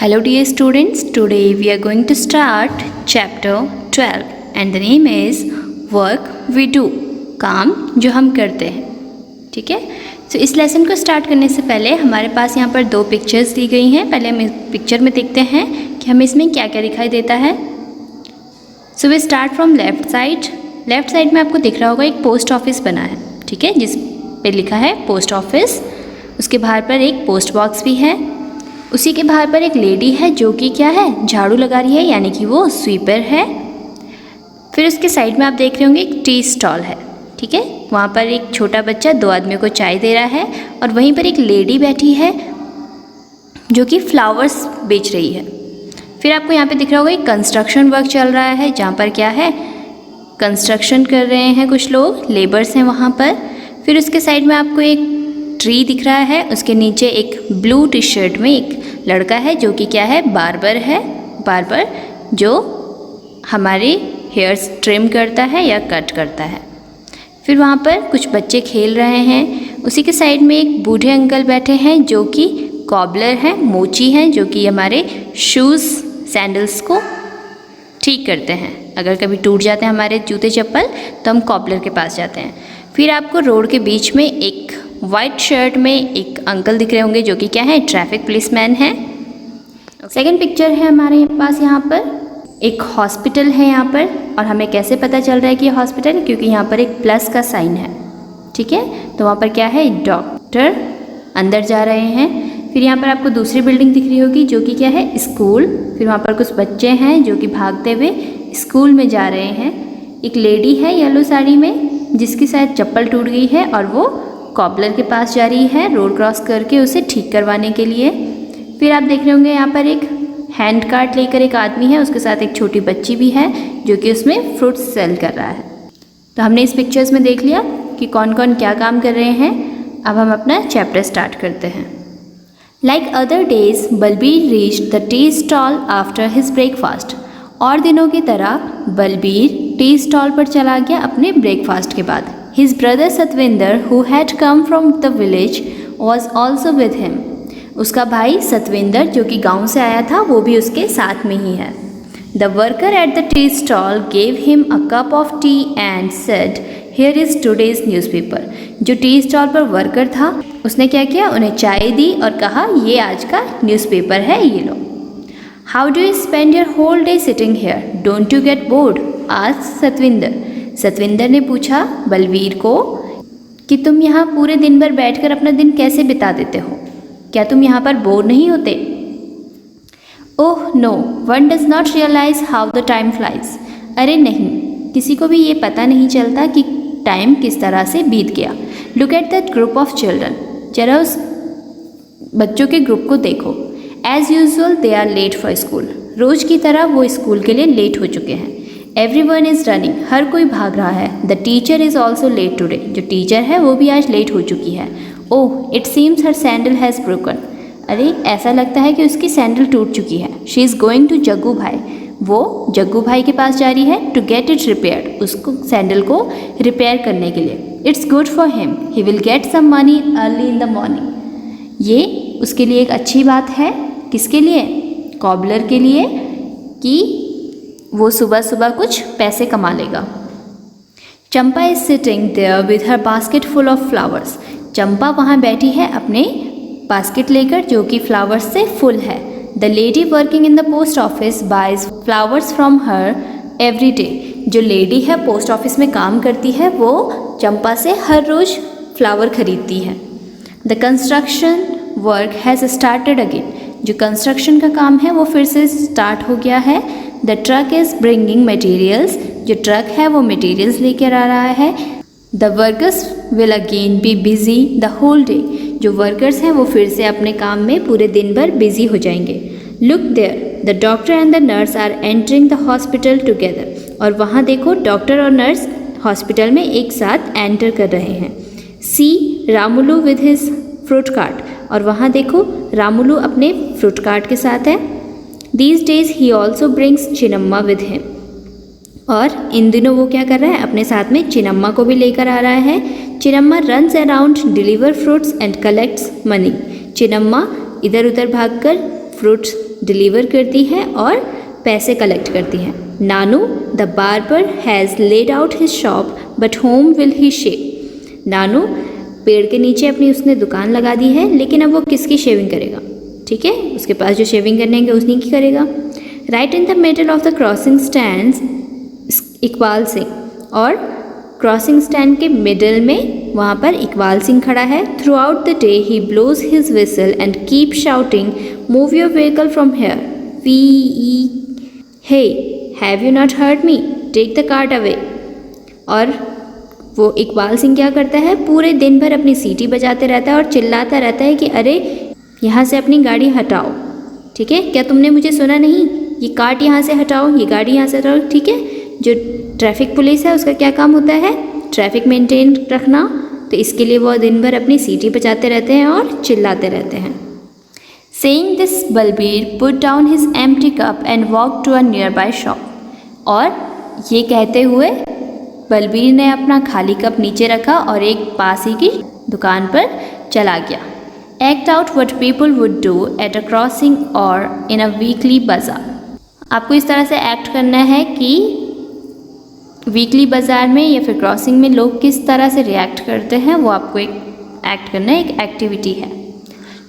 Hello dear students, today we are going to start chapter 12 and the name is work we do, काम जो हम करते हैं। ठीक है, तो इस लेसन को स्टार्ट करने से पहले हमारे पास यहाँ पर दो पिक्चर्स दी गई हैं। पहले हम इस पिक्चर में देखते हैं कि हमें इसमें क्या क्या दिखाई देता है। So we start from left side. Left side में आपको दिख रहा होगा एक पोस्ट ऑफिस बना है, ठीक है, जिस पे लिखा है पोस्ट ऑफिस। उसके बाहर पर एक पोस्ट बॉक्स भी है। उसी के बाहर पर एक लेडी है जो कि क्या है, झाड़ू लगा रही है, यानी कि वो स्वीपर है। फिर उसके साइड में आप देख रहे होंगे एक टी स्टॉल है, ठीक है, वहाँ पर एक छोटा बच्चा दो आदमियों को चाय दे रहा है और वहीं पर एक लेडी बैठी है जो कि फ्लावर्स बेच रही है। फिर आपको यहाँ पे दिख रहा होगा एक कंस्ट्रक्शन वर्क चल रहा है, जहाँ पर क्या है, कंस्ट्रक्शन कर रहे हैं कुछ लोग, लेबर्स हैं वहाँ पर। फिर उसके साइड में आपको एक ट्री दिख रहा है, उसके नीचे एक ब्लू टी शर्ट में एक लड़का है जो कि क्या है, बार्बर है, बार्बर जो हमारे हेयर्स ट्रिम करता है या कट करता है। फिर वहाँ पर कुछ बच्चे खेल रहे हैं। उसी के साइड में एक बूढ़े अंकल बैठे हैं जो कि कॉबलर हैं, मोची हैं, जो कि हमारे शूज़ सैंडल्स को ठीक करते हैं। अगर कभी टूट जाते हैं हमारे जूते चप्पल तो हम कॉबलर के पास जाते हैं। फिर आपको रोड के बीच में एक वाइट शर्ट में एक अंकल दिख रहे होंगे जो कि क्या है, ट्रैफिक पुलिसमैन है। सेकंड पिक्चर है हमारे पास, यहाँ पर एक हॉस्पिटल है यहाँ पर, और हमें कैसे पता चल रहा है कि ये हॉस्पिटल, क्योंकि यहाँ पर एक प्लस का साइन है, ठीक है। तो वहाँ पर क्या है, डॉक्टर अंदर जा रहे हैं। फिर यहाँ पर आपको दूसरी बिल्डिंग दिख रही होगी जो कि क्या है, स्कूल। फिर वहाँ पर कुछ बच्चे हैं जो कि भागते हुए स्कूल में जा रहे हैं। एक लेडी है येलो साड़ी में जिसकी शायद चप्पल टूट गई है और वो कॉबलर के पास जा रही है रोड क्रॉस करके उसे ठीक करवाने के लिए। फिर आप देख रहे होंगे यहाँ पर एक हैंड कार्ट लेकर एक आदमी है, उसके साथ एक छोटी बच्ची भी है जो कि उसमें फ्रूट्स सेल कर रहा है। तो हमने इस पिक्चर्स में देख लिया कि कौन कौन क्या काम कर रहे हैं। अब हम अपना चैप्टर स्टार्ट करते हैं। Like other days Balbir reached the tea stall after his breakfast. और दिनों की तरह बलबीर टी स्टॉल पर चला गया अपने ब्रेकफास्ट के बाद। His brother Satvinder, who had come from the village, was also with him. उसका भाई सतविंदर जो कि गांव से आया था वो भी उसके साथ में ही है। The worker at the tea stall gave him a cup of tea and said, "Here is today's newspaper." जो टी स्टॉल पर वर्कर था उसने क्या किया, उन्हें चाय दी और कहा ये आज का न्यूज़पेपर है, ये लो। How do you spend your whole day sitting here? Don't you get bored? asked Satwinder. Satwinder ने पूछा बलवीर को कि तुम यहाँ पूरे दिन भर बैठकर अपना दिन कैसे बिता देते हो, क्या तुम यहाँ पर बोर नहीं होते? Oh no, one does not realise how the time flies. अरे नहीं, किसी को भी ये पता नहीं चलता कि टाइम किस तरह से बीत गया। Look at that group of children, जरा उस बच्चों के ग्रुप को देखो। As usual they are late for school. रोज़ की तरह वो स्कूल के लिए लेट हो चुके हैं। Everyone is running, हर कोई भाग रहा है। The teacher is also late today, जो टीचर है वो भी आज लेट हो चुकी है। Oh, it seems her sandal has broken, अरे ऐसा लगता है कि उसकी सैंडल टूट चुकी है। She is going to Jaggu भाई, वो जग्गू भाई के पास जा रही है। To get it repaired, उसको सैंडल को रिपेयर करने के लिए। It's good for him, he will get some money early in the morning, ये उसके लिए एक अच्छी बात है। किसके लिए, कॉबलर के लिए, कि वो सुबह सुबह कुछ पैसे कमा लेगा। Champa is sitting there with her basket full of flowers. Champa वहाँ बैठी है अपने बास्केट लेकर जो कि फ्लावर्स से फुल है। The lady working in the post office buys flowers from her every day. जो लेडी है पोस्ट ऑफिस में काम करती है वो चंपा से हर रोज़ फ्लावर खरीदती है। The construction work has started again. जो कंस्ट्रक्शन का काम है वो फिर से स्टार्ट हो गया है। The truck is bringing materials. जो ट्रक है वो मटीरियल्स लेकर आ रहा है। The workers will again be busy the whole day. जो वर्कर्स हैं वो फिर से अपने काम में पूरे दिन भर बिजी हो जाएंगे। Look there, the doctor and the nurse are entering the hospital together. और वहाँ देखो डॉक्टर और नर्स हॉस्पिटल में एक साथ एंटर कर रहे हैं। C Ramulu with his fruit cart. और वहाँ देखो रामुलू अपने फ्रूट कार्ट के साथ है। These days he also brings चिनम्मा with him। और इन दिनों वो क्या कर रहा है, अपने साथ में चिनम्मा को भी लेकर आ रहा है। चिनम्मा runs around, deliver fruits and collects money। चिनम्मा इधर उधर भागकर फ्रूट्स डिलीवर करती हैं और पैसे कलेक्ट करती हैं। Nanu the barber has laid out his shop but whom will he shave. Nanu पेड़ के नीचे अपनी उसने दुकान लगा दी है, लेकिन अब वो किसकी शेविंग करेगा? ठीक है, उसके पास जो शेविंग करने के उसने की करेगा। Right in the middle of the crossing stand Iqbal Singh, और क्रॉसिंग स्टैंड के मिडल में वहाँ पर इकबाल सिंह खड़ा है। Throughout the day he blows his whistle and keep shouting move your vehicle from here we hey have you not heard me take the cart away. और वो इकबाल सिंह क्या करता है, पूरे दिन भर अपनी सीटी बजाते रहता है और चिल्लाता रहता है कि अरे यहाँ से अपनी गाड़ी हटाओ। ठीक है, क्या तुमने मुझे सुना नहीं? ये कार्ट यहाँ से हटाओ, ये गाड़ी यहाँ से हटाओ। ठीक है, जो ट्रैफिक पुलिस है उसका क्या काम होता है? ट्रैफिक मेंटेन रखना। तो इसके लिए वो दिन भर अपनी सीटी बजाते रहते हैं और चिल्लाते रहते हैं। Saying this Balbir put down his empty cup and walk to a nearby shop. और ये कहते हुए बलबीर ने अपना खाली कप नीचे रखा और एक पास ही की दुकान पर चला गया। Act out what people would do at a crossing और इन अ वीकली बाजार। आपको इस तरह से एक्ट करना है कि वीकली बाज़ार में या फिर क्रॉसिंग में लोग किस तरह से रिएक्ट करते हैं, वो आपको एक एक्ट करना है, एक एक्टिविटी है।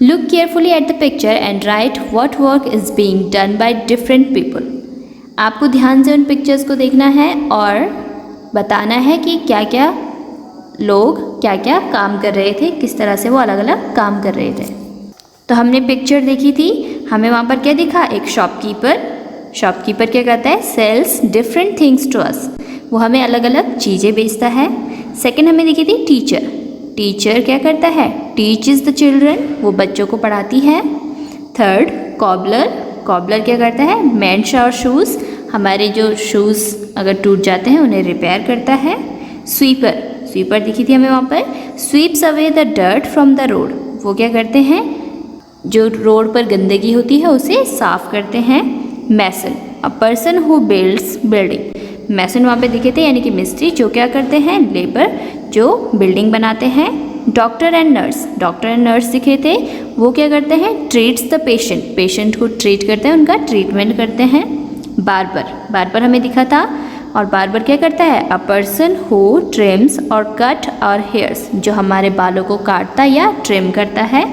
Look carefully at the picture and right what work is being done by different people. आपको ध्यान से उन पिक्चर्स को देखना है और बताना है कि क्या क्या लोग क्या क्या काम कर रहे थे, किस तरह से वो अलग अलग काम कर रहे थे। तो हमने पिक्चर देखी थी, हमें वहाँ पर क्या दिखा? एक शॉपकीपर क्या करता है? Sells different things to us. वो हमें अलग अलग चीज़ें बेचता है। सेकंड हमें देखी थी टीचर क्या करता है? टीचेस द चिल्ड्रन, वो बच्चों को पढ़ाती है। थर्ड कॉबलर क्या करता है? मेंड्स आवर शूज़, हमारे जो शूज़ अगर टूट जाते हैं उन्हें रिपेयर करता है। स्वीपर दिखी थी हमें वहाँ पर, sweeps away the dirt from the road, वो क्या करते हैं? जो रोड पर गंदगी होती है उसे साफ करते हैं। Mason, a person who builds building, mason वहाँ पे दिखे थे, यानी कि मिस्त्री जो क्या करते हैं? लेबर जो बिल्डिंग बनाते हैं। डॉक्टर एंड नर्स दिखे थे, वो क्या करते हैं? ट्रीट्स द पेशेंट को ट्रीट करते हैं, उनका ट्रीटमेंट करते हैं। बार्बर हमें दिखा था, और बार्बर क्या करता है? अ पर्सन हु ट्रिम्स और कट और हेयर्स, जो हमारे बालों को काटता या ट्रिम करता है।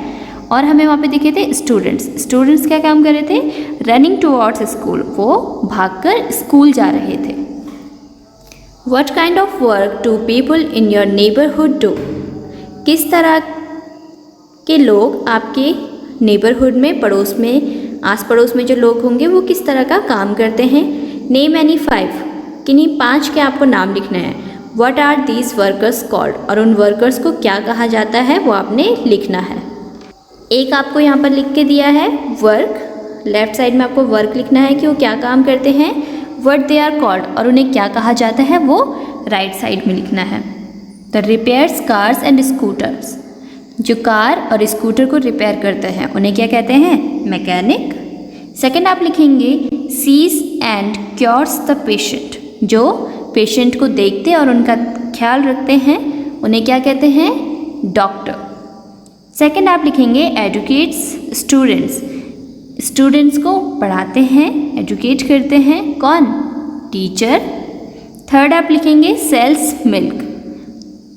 और हमें वहाँ पे दिखे थे स्टूडेंट्स क्या काम कर रहे थे? रनिंग टुवर्ड्स स्कूल, वो भागकर स्कूल जा रहे थे। What kind of work do people in your neighborhood do? किस तरह के लोग आपके नेबरहुड में, पड़ोस में, आस पड़ोस में जो लोग होंगे वो किस तरह का काम करते हैं? नेम एनी 5, किन्हीं 5 के आपको नाम लिखना है। What are these workers called? और उन वर्कर्स को क्या कहा जाता है वो आपने लिखना है। एक आपको यहाँ पर लिख के दिया है वर्क, लेफ्ट साइड में आपको वर्क लिखना है कि वो क्या काम करते हैं। What they are called, और उन्हें क्या कहा जाता है वो राइट साइड में लिखना है। The repairs cars and scooters, जो कार और स्कूटर को रिपेयर करते हैं उन्हें क्या कहते हैं? मैकेनिक। सेकंड आप लिखेंगे sees and cures the patient, जो पेशेंट को देखते और उनका ख्याल रखते हैं उन्हें क्या कहते हैं? डॉक्टर। सेकंड आप लिखेंगे एजुकेट्स स्टूडेंट्स को पढ़ाते हैं, एजुकेट करते हैं, कौन? टीचर। थर्ड आप लिखेंगे सेल्स मिल्क,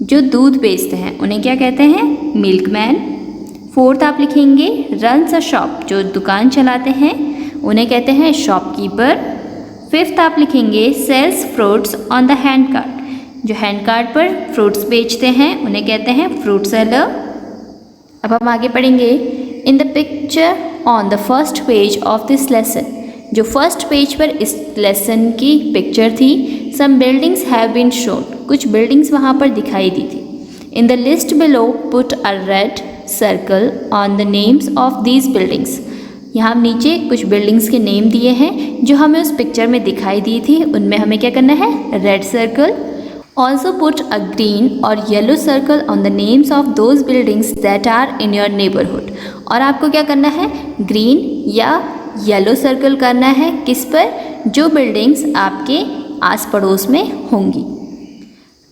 जो दूध बेचते हैं उन्हें क्या कहते हैं? मिल्कमैन। फोर्थ आप लिखेंगे रन्स अ शॉप, जो दुकान चलाते हैं उन्हें कहते हैं शॉपकीपर। फिफ्थ आप लिखेंगे sells fruits on the hand cart, जो हैंड कार्ट पर फ्रूट्स बेचते हैं उन्हें कहते हैं फ्रूट सेलर। अब हम आगे पढ़ेंगे इन the picture on the first page of this lesson, जो फर्स्ट पेज पर इस लेसन की पिक्चर थी। सम बिल्डिंग्स हैव बीन शोन, कुछ बिल्डिंग्स वहाँ पर दिखाई दी थी। In the list below put a red circle on the names of these buildings, यहाँ नीचे कुछ बिल्डिंग्स के नेम दिए हैं जो हमें उस पिक्चर में दिखाई दी थी, उनमें हमें क्या करना है? Red circle. Also put a green और yellow circle on the names of those buildings that are in your neighbourhood, और आपको क्या करना है? ग्रीन या येलो सर्कल करना है किस पर? जो बिल्डिंग्स आपके आस पड़ोस में होंगी।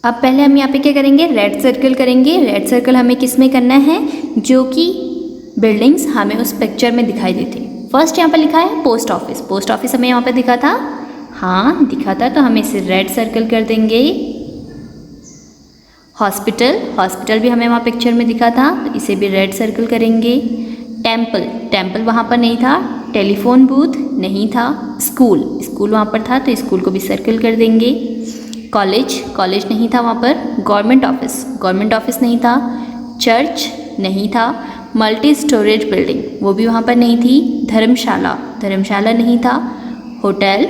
अब पहले हम यहाँ पे क्या करेंगे? रेड सर्कल करेंगे। रेड सर्कल हमें किस में करना है? जो कि बिल्डिंग्स हमें उस पिक्चर में दिखाई दी थी। फर्स्ट यहाँ पर लिखा है पोस्ट ऑफिस। पोस्ट ऑफिस हमें यहाँ पर दिखा था, हाँ दिखा था, तो हम इसे रेड सर्कल कर देंगे। हॉस्पिटल, हॉस्पिटल भी हमें वहाँ पिक्चर में दिखा था, तो इसे भी रेड सर्कल करेंगे। टेम्पल, टेम्पल वहाँ पर नहीं था। टेलीफोन बूथ नहीं था। स्कूल, स्कूल वहाँ पर था, तो स्कूल को भी सर्कल कर देंगे। कॉलेज, कॉलेज नहीं था वहाँ पर। गवर्नमेंट ऑफिस, गवर्नमेंट ऑफिस नहीं था। चर्च नहीं था। मल्टी स्टोरेज बिल्डिंग, वो भी वहाँ पर नहीं थी। धर्मशाला, धर्मशाला नहीं था। होटल,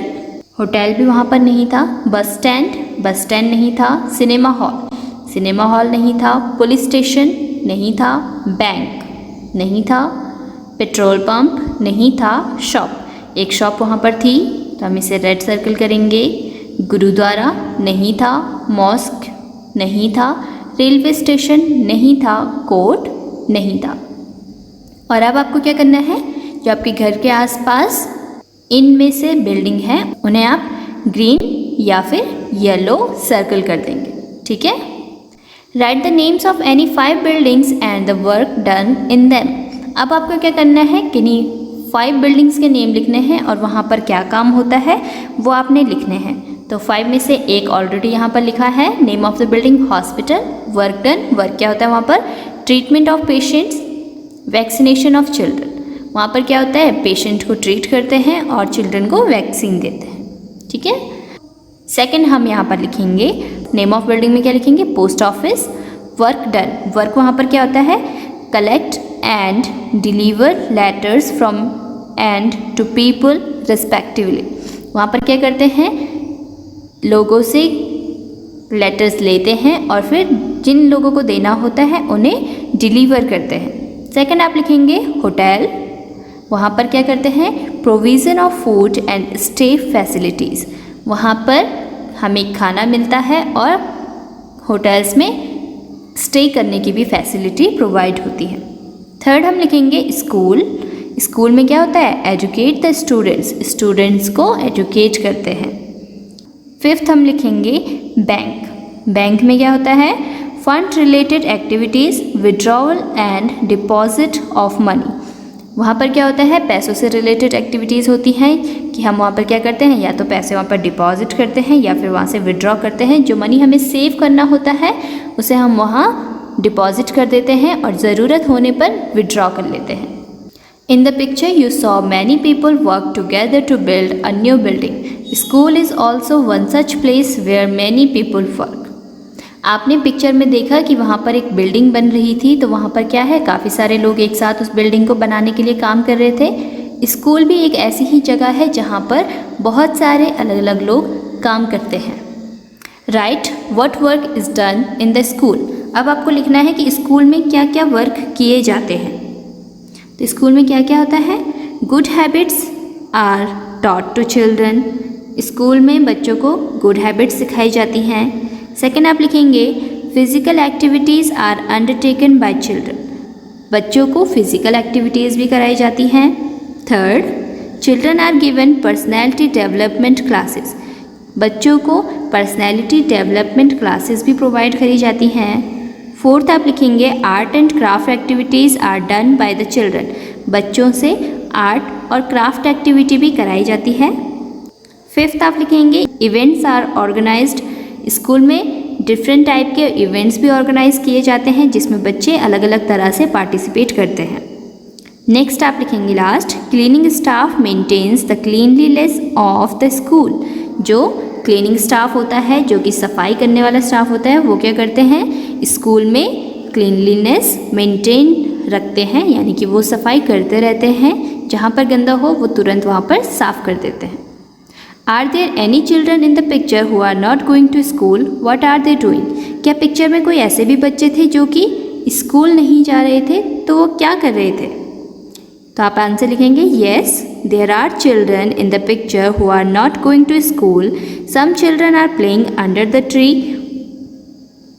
होटल भी वहाँ पर नहीं था। बस स्टैंड, बस स्टैंड नहीं था। सिनेमा हॉल, सिनेमा हॉल नहीं था। पुलिस स्टेशन नहीं था। बैंक नहीं था। पेट्रोल पंप नहीं था। शॉप, एक शॉप वहाँ पर थी, तो हम इसे रेड सर्कल करेंगे। गुरुद्वारा नहीं था। मॉस्क नहीं था। रेलवे स्टेशन नहीं था। कोर्ट नहीं था। और अब आपको क्या करना है, जो आपके घर के आसपास इनमें से बिल्डिंग है उन्हें आप ग्रीन या फिर येलो सर्कल कर देंगे, ठीक है। Right the names of any 5 buildings and the work done in them. अब आपको क्या करना है, किन्हीं 5 बिल्डिंग्स के नेम लिखने हैं और वहाँ पर क्या काम होता है वो आपने लिखने हैं। तो 5 में से एक ऑलरेडी यहाँ पर लिखा है, name of the building hospital. Work done, work क्या होता है वहाँ पर, treatment of patients, vaccination of children. वहाँ पर क्या होता है, पेशेंट को ट्रीट करते हैं और चिल्ड्रन को वैक्सीन देते हैं, ठीक है। सेकंड हम यहाँ पर लिखेंगे, नेम ऑफ बिल्डिंग में क्या लिखेंगे, post office. Work done, work वहाँ पर क्या होता है, collect and deliver letters from and to people respectively. वहाँ पर क्या करते हैं, लोगों से लेटर्स लेते हैं और फिर जिन लोगों को देना होता है उन्हें डिलीवर करते हैं। सेकंड आप लिखेंगे होटल, वहाँ पर क्या करते हैं, provision of food and stay facilities. वहाँ पर हमें खाना मिलता है और होटल्स में स्टे करने की भी फैसिलिटी प्रोवाइड होती है। थर्ड हम लिखेंगे स्कूल, स्कूल में क्या होता है, एजुकेट द स्टूडेंट्स, स्टूडेंट्स को एजुकेट करते हैं। फिफ्थ हम लिखेंगे बैंक, बैंक में क्या होता है, fund related activities, withdrawal and deposit of money. वहाँ पर क्या होता है, पैसों से रिलेटेड एक्टिविटीज़ होती हैं कि हम वहाँ पर क्या करते हैं, या तो पैसे वहाँ पर डिपॉजिट करते हैं या फिर वहाँ से विड्रॉ करते हैं। जो मनी हमें सेव करना होता है उसे हम वहाँ डिपॉजिट कर देते हैं और ज़रूरत होने पर विड्रॉ कर लेते हैं। In the picture you saw many people work together to build a new building. School is also one such place where many people work. आपने पिक्चर में देखा कि वहाँ पर एक बिल्डिंग बन रही थी, तो वहाँ पर क्या है, काफ़ी सारे लोग एक साथ उस बिल्डिंग को बनाने के लिए काम कर रहे थे। स्कूल भी एक ऐसी ही जगह है जहाँ पर बहुत सारे अलग अलग लोग काम करते हैं। Right what work is done in the school. अब आपको लिखना है कि स्कूल में क्या क्या वर्क किए जाते हैं। तो स्कूल में क्या क्या होता है, good habits are taught to children. School में बच्चों को गुड हैबिट्स सिखाई जाती हैं। सेकेंड आप लिखेंगे physical activities are undertaken by children. बच्चों को फिजिकल एक्टिविटीज़ भी कराई जाती हैं। Third children are given personality development classes. बच्चों को पर्सनैलिटी डेवलपमेंट क्लासेस भी प्रोवाइड करी जाती हैं। फोर्थ आप लिखेंगे art and craft activities are done by the children. बच्चों से आर्ट और क्राफ्ट एक्टिविटी भी कराई जाती है। फिफ्थ आप लिखेंगे इवेंट्स आर ऑर्गेनाइज्ड। स्कूल में डिफरेंट टाइप के इवेंट्स भी ऑर्गेनाइज किए जाते हैं जिसमें बच्चे अलग अलग तरह से पार्टिसिपेट करते हैं। नेक्स्ट आप लिखेंगे last cleaning staff maintains the cleanliness of the school. जो क्लीनिंग स्टाफ होता है, जो कि सफाई करने वाला स्टाफ होता है, वो क्या करते हैं, स्कूल में क्लीनलीनेस मेंटेन रखते हैं, यानी कि वो सफाई करते रहते हैं। जहाँ पर गंदा हो वो तुरंत वहाँ पर साफ़ कर देते हैं। Are there any children in the picture who are not going to school, what are they doing. क्या पिक्चर में कोई ऐसे भी बच्चे थे जो कि स्कूल नहीं जा रहे थे, तो वो क्या कर रहे थे। तो आप आंसर लिखेंगे yes there are children in the picture who are not going to school. Some children are playing under the tree.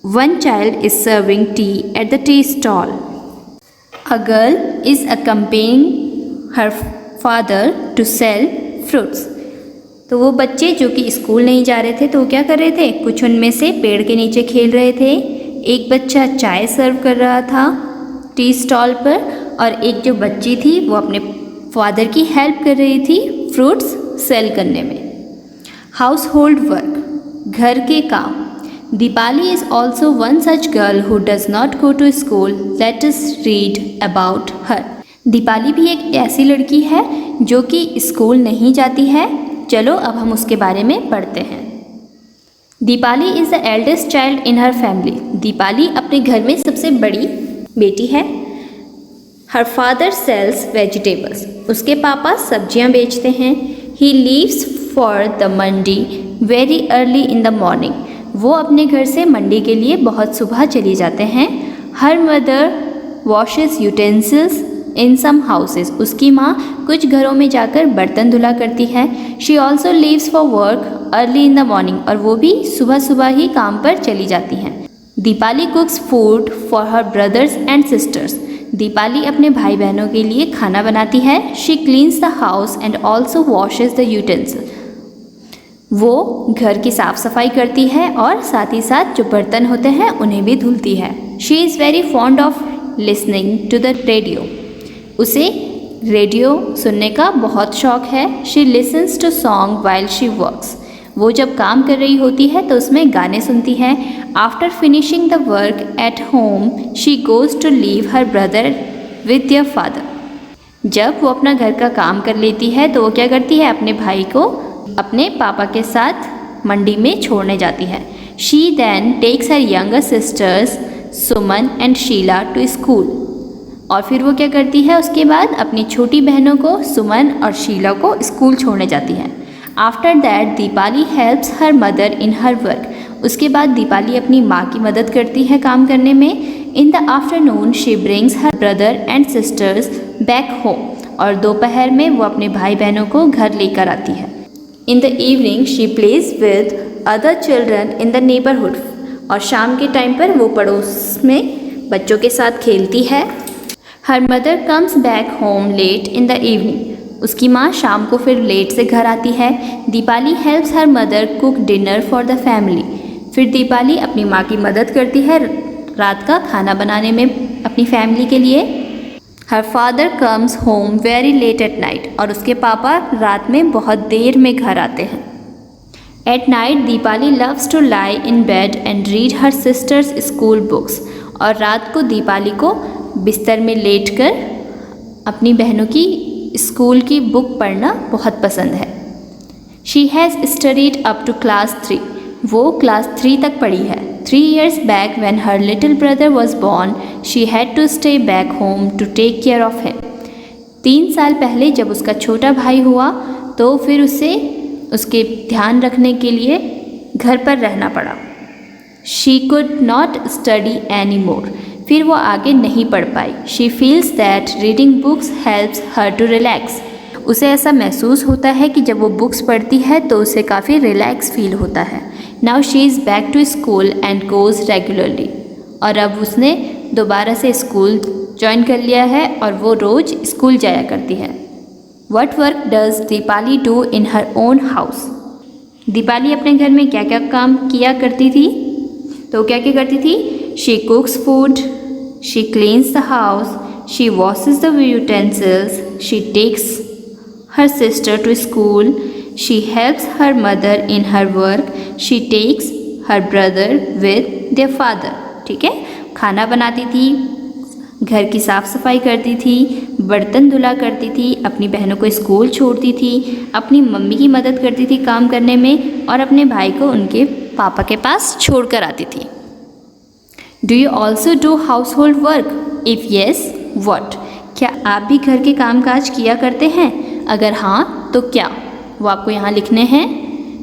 One child is serving tea at the tea stall. A girl is accompanying her father to sell fruits. तो वो बच्चे जो कि school नहीं जा रहे थे, तो वो क्या कर रहे थे, कुछ उनमें से पेड़ के नीचे खेल रहे थे। एक बच्चा चाय सर्व कर रहा था टी स्टॉल पर, और एक जो बच्ची थी वो अपने फादर की हेल्प कर रही थी फ्रूट्स सेल करने में। हाउस होल्ड वर्क, घर के काम। Deepali is also one such girl who does not go to school. Let us read about her. Deepali भी एक ऐसी लड़की है जो कि स्कूल नहीं जाती है। चलो अब हम उसके बारे में पढ़ते हैं। Deepali is the eldest child in her family. Deepali अपने घर में सबसे बड़ी बेटी है। Her father sells vegetables. उसके पापा सब्जियां बेचते हैं। He leaves for the mandi very early in the morning. वो अपने घर से मंडी के लिए बहुत सुबह चली जाते हैं। हर मदर वॉशेस यूटेंसिल्स इन सम हाउसेस। उसकी माँ कुछ घरों में जाकर बर्तन धुला करती है। She also leaves for work early in the morning. और वो भी सुबह सुबह ही काम पर चली जाती हैं। Deepali कुक्स food for her brothers and sisters. Deepali अपने भाई बहनों के लिए खाना बनाती है। She cleans the house and also washes the utensil. वो घर की साफ़ सफाई करती है और साथ ही साथ जो बर्तन होते हैं उन्हें भी धुलती है। She is very fond of listening to the radio. उसे रेडियो सुनने का बहुत शौक है। She listens to song while she works. वो जब काम कर रही होती है तो उसमें गाने सुनती है। After finishing the work at home she goes to leave her brother with their father. जब वो अपना घर का काम कर लेती है तो वो क्या करती है, अपने भाई को अपने पापा के साथ मंडी में छोड़ने जाती है। She then takes her younger sisters Suman and Sheela to school. और फिर वो क्या करती है, उसके बाद अपनी छोटी बहनों को सुमन और शीला को स्कूल छोड़ने जाती है। After that Deepali helps her mother in her work. उसके बाद दीपाली अपनी माँ की मदद करती है काम करने में। In the afternoon she brings her brother and sisters back home. और दोपहर में वो अपने भाई बहनों को घर लेकर आती है। इन the evening she plays with other children in the neighbourhood. और शाम के टाइम पर वो पड़ोस में बच्चों के साथ खेलती है। Her mother comes back home late in the evening. उसकी माँ शाम को फिर लेट से घर आती है। Deepali helps her mother cook dinner for the family. फिर दीपाली अपनी माँ की मदद करती है रात का खाना बनाने में अपनी फैमिली के लिए। Her father comes home very late at night. और उसके पापा रात में बहुत देर में घर आते हैं। At night Deepali loves to lie in bed and read her sisters school books. और रात को दीपाली को बिस्तर में लेटकर अपनी बहनों की स्कूल की बुक पढ़ना बहुत पसंद है। She has studied up to class 3। वो क्लास 3 तक पढ़ी है। 3 years back when her little brother was born, she had to stay back home to take care of him. 3 साल पहले जब उसका छोटा भाई हुआ तो फिर उसे उसके ध्यान रखने के लिए घर पर रहना पड़ा। She could not study anymore. फिर वो आगे नहीं पढ़ पाई। She feels that reading books helps her to relax. उसे ऐसा महसूस होता है कि जब वो बुक्स पढ़ती है तो उसे काफ़ी रिलैक्स फील होता है। Now she is back to school and goes regularly. और अब उसने दोबारा से स्कूल ज्वाइन कर लिया है और वो रोज़ स्कूल जाया करती है। What work does Deepali do in her own house. Deepali अपने घर में क्या क्या काम किया करती थी, तो क्या क्या करती थी? She cooks food, she cleans the house, she washes the utensils, she takes her sister to school, she helps her mother in her work, she takes her brother with their father. ठीक है, खाना बनाती थी, घर की साफ़ सफाई करती थी, बर्तन धुला करती थी, अपनी बहनों को स्कूल छोड़ती थी, अपनी मम्मी की मदद करती थी काम करने में और अपने भाई को उनके पापा के पास छोड़ कर आती थी। Do you also do household work? If yes what. क्या आप भी घर के काम काज किया करते हैं? अगर हाँ तो क्या? वो आपको यहाँ लिखने हैं।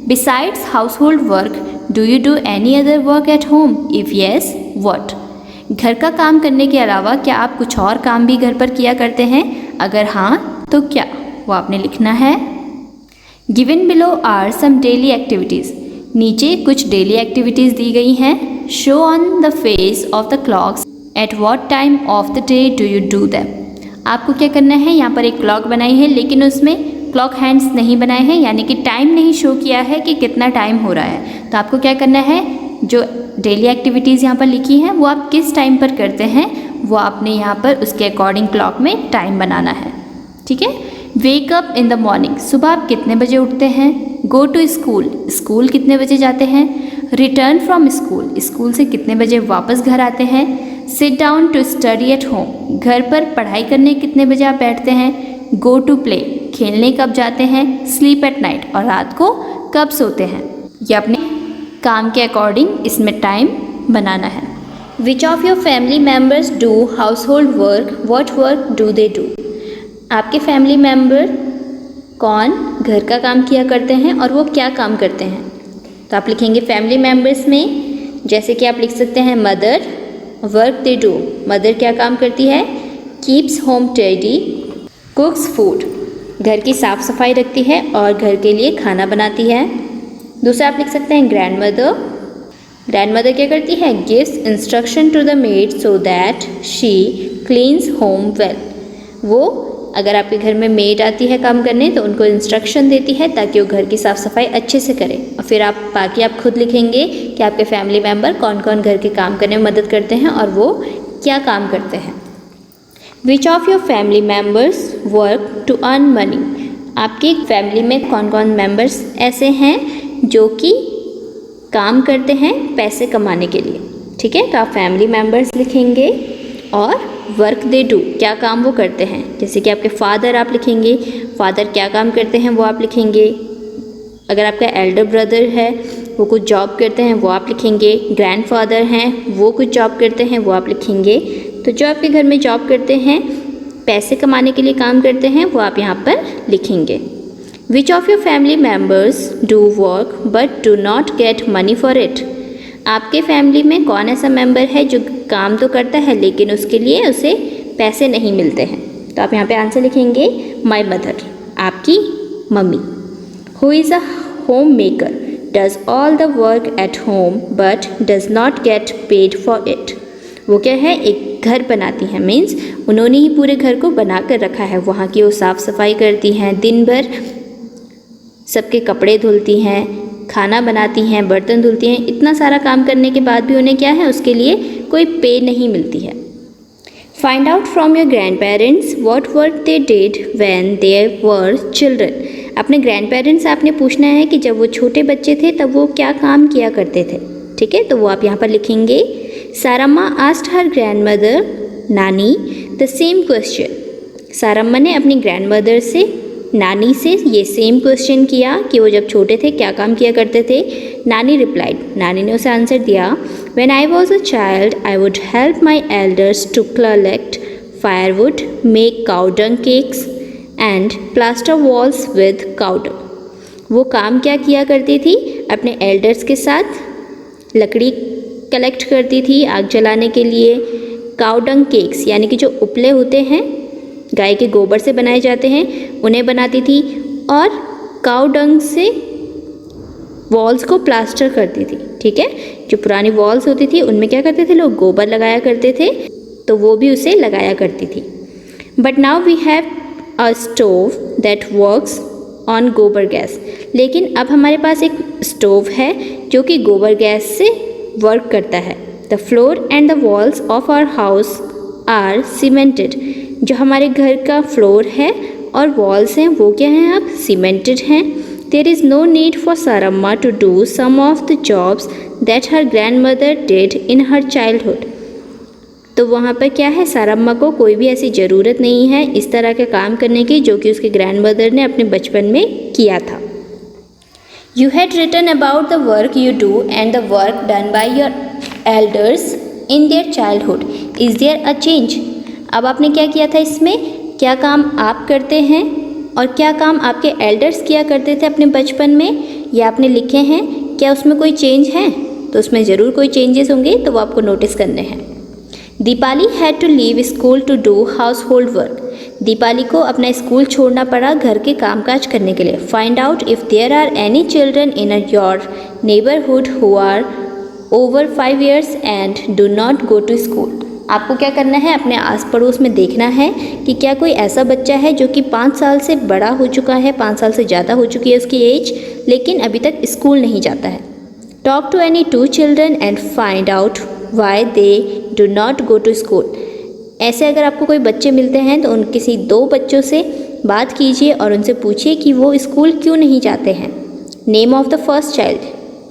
Besides house hold work do you do any other work at home? If yes what. घर का काम करने के अलावा क्या आप कुछ और काम भी घर पर किया करते हैं? अगर हाँ तो क्या? वो आपने लिखना है। Given below are some daily activities. नीचे कुछ डेली एक्टिविटीज़ दी गई हैं। Show on the face of the clocks at what time of the day do you do them. आपको क्या करना है, यहाँ पर एक क्लॉक बनाई है लेकिन उसमें क्लॉक हैंड्स नहीं बनाए हैं, यानी कि टाइम नहीं शो किया है कि कितना टाइम हो रहा है। तो आपको क्या करना है, जो डेली एक्टिविटीज़ यहाँ पर लिखी हैं वो आप किस टाइम पर करते हैं वो आपने यहाँ पर उसके अकॉर्डिंग क्लॉक में टाइम बनाना है। ठीक है, wake up in the morning, सुबह आप कितने बजे उठते हैं। गो टू स्कूल, स्कूल कितने बजे जाते हैं। रिटर्न फ्रॉम स्कूल, स्कूल से कितने बजे वापस घर आते हैं। Sit down to study at home, घर पर पढ़ाई करने कितने बजे आप बैठते हैं। गो टू प्ले, खेलने कब जाते हैं। स्लीप एट नाइट, और रात को कब सोते हैं। ये अपने काम के अकॉर्डिंग इसमें टाइम बनाना है। विच of your family members do household work, what work do they do. आपके फैमिली मेम्बर कौन घर का काम किया करते हैं और वो क्या काम करते हैं। तो आप लिखेंगे फैमिली मेम्बर्स में, जैसे कि आप लिख सकते हैं mother, work they do, mother क्या काम करती है। कीप्स होम टाइडी, कुक्स फूड, घर की साफ़ सफाई रखती है और घर के लिए खाना बनाती है। दूसरा आप लिख सकते हैं ग्रैंड मदर, ग्रैंड मदर क्या करती है। Gives instruction to the maid so that she cleans home well, वो अगर आपके घर में मेड आती है काम करने तो उनको इंस्ट्रक्शन देती है ताकि वो घर की साफ़ सफाई अच्छे से करें। और फिर बाकी आप खुद लिखेंगे कि आपके फैमिली मेम्बर कौन कौन घर के काम करने में मदद करते हैं और वो क्या काम करते हैं। Which of your family members work to earn money, आपकी फैमिली में कौन कौन मेम्बर्स ऐसे हैं जो कि काम करते हैं पैसे कमाने के लिए। ठीक है, तो आप फैमिली मेम्बर्स लिखेंगे और वर्क दे डू, क्या काम वो करते हैं। जैसे कि आपके फादर आप लिखेंगे, फादर क्या काम करते हैं वो आप लिखेंगे। अगर आपका एल्डर ब्रदर है वो कुछ जॉब करते हैं वो आप लिखेंगे। ग्रैंडफादर हैं वो कुछ जॉब करते हैं वो आप लिखेंगे। तो जो आपके घर में जॉब करते हैं, पैसे कमाने के लिए काम करते हैं, वो आप यहाँ पर लिखेंगे। विच of your family members do work but do not get money for it, आपके फैमिली में कौन ऐसा मेंबर है जो काम तो करता है लेकिन उसके लिए उसे पैसे नहीं मिलते हैं। तो आप यहाँ पे आंसर लिखेंगे माई मदर, आपकी mummy. Who is a home maker, does all the work at home but does not get paid for it, वो क्या है, एक घर बनाती हैं, मीन्स उन्होंने ही पूरे घर को बना कर रखा है। वहाँ की वो साफ़ सफाई करती हैं, दिन भर सबके कपड़े धुलती हैं, खाना बनाती हैं, बर्तन धुलती हैं, इतना सारा काम करने के बाद भी उन्हें क्या है, उसके लिए कोई पे नहीं मिलती है। Find out from your grand parents what work they did when they were children, अपने ग्रैंड पेरेंट्स से आपने पूछना है कि जब वो छोटे बच्चे थे तब वो क्या काम किया करते थे। ठीक है, तो वो आप यहाँ पर लिखेंगे। सारम्मा आस्क्ड हर ग्रैंड मदर नानी द सेम क्वेश्चन, सारम्मा ने अपनी ग्रैंड मदर से, नानी से ये सेम क्वेश्चन किया कि वो जब छोटे थे क्या काम किया करते थे। नानी रिप्लाइड, नानी ने उसे आंसर दिया, when I was a child I would help my elders to collect firewood, make cow dung cakes and plaster walls with cow dung, वो काम क्या किया करती थी, अपने एल्डर्स के साथ लकड़ी कलेक्ट करती थी आग जलाने के लिए। काउ डंग केक्स यानी कि जो उपले होते हैं गाय के गोबर से बनाए जाते हैं उन्हें बनाती थी, और काउ डंग से वॉल्स को प्लास्टर करती थी। ठीक है, जो पुरानी वॉल्स होती थी उनमें क्या करते थे लोग, गोबर लगाया करते थे, तो वो भी उसे लगाया करती थी। But now we have a stove that works on gobar gas, लेकिन अब हमारे पास एक स्टोव है जो कि गोबर गैस से वर्क करता है। The floor and the walls of our house are cemented, जो हमारे घर का फ्लोर है और वॉल्स हैं वो क्या हैं, अब सीमेंटेड हैं। There is no need for Saramma to do some of the jobs that her grandmother did in her childhood, तो वहाँ पर क्या है, सारम्मा को कोई भी ऐसी ज़रूरत नहीं है इस तरह के काम करने की जो कि उसके ग्रैंड मदर ने अपने बचपन में किया था। You had written about the work you do and the work done by your elders in their childhood, is there a change, अब आपने क्या किया था, इसमें क्या काम आप करते हैं और क्या काम आपके एल्डर्स किया करते थे अपने बचपन में, ये आपने लिखे हैं। क्या उसमें कोई चेंज है, तो उसमें ज़रूर कोई चेंजेस होंगे, तो वो आपको नोटिस करने हैं। Deepali had to leave school to do household work, Deepali को अपना स्कूल छोड़ना पड़ा घर के कामकाज करने के लिए। Find out if there are any children in your neighbourhood who are over 5 years and do not go to school, आपको क्या करना है, अपने आस पड़ोस में देखना है कि क्या कोई ऐसा बच्चा है जो कि 5 साल से बड़ा हो चुका है, 5 साल से ज़्यादा हो चुकी है उसकी एज, लेकिन अभी तक स्कूल नहीं जाता है। Talk to any 2 children and find out why they do not go to school, ऐसे अगर आपको कोई बच्चे मिलते हैं तो उन किसी 2 बच्चों से बात कीजिए और उनसे पूछिए कि वो स्कूल क्यों नहीं जाते हैं। Name of the first child,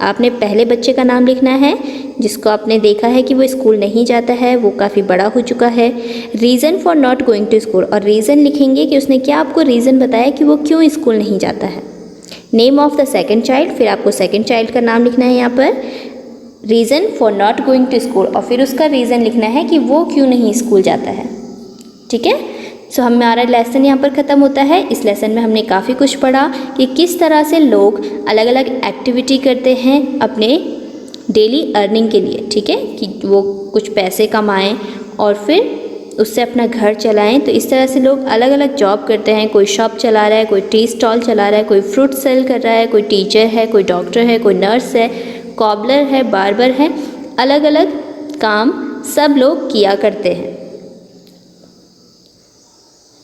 आपने पहले बच्चे का नाम लिखना है जिसको आपने देखा है कि वो स्कूल नहीं जाता है, वो काफ़ी बड़ा हो चुका है। Reason for not going to school, और रीज़न लिखेंगे कि उसने क्या आपको रीज़न बताया कि वो क्यों स्कूल नहीं जाता है। Name of the second child, फिर आपको सेकंड चाइल्ड का नाम लिखना है यहाँ पर, reason for not going to school, और फिर उसका रीज़न लिखना है कि वो क्यों नहीं स्कूल जाता है। ठीक है, सो हमारा लेसन यहाँ पर ख़त्म होता है। इस लेसन में हमने काफ़ी कुछ पढ़ा कि किस तरह से लोग अलग अलग एक्टिविटी करते हैं अपने डेली अर्निंग के लिए। ठीक है, कि वो कुछ पैसे कमाएं और फिर उससे अपना घर चलाएं। तो इस तरह से लोग अलग अलग जॉब करते हैं, कोई शॉप चला रहा है, कोई टी स्टॉल चला रहा है, कोई फ्रूट सेल कर रहा है, कोई टीचर है, कोई डॉक्टर है, कोई नर्स है, कॉबलर है, बार्बर है, अलग अलग काम सब लोग किया करते हैं।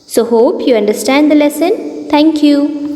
So hope you understand the lesson. Thank you.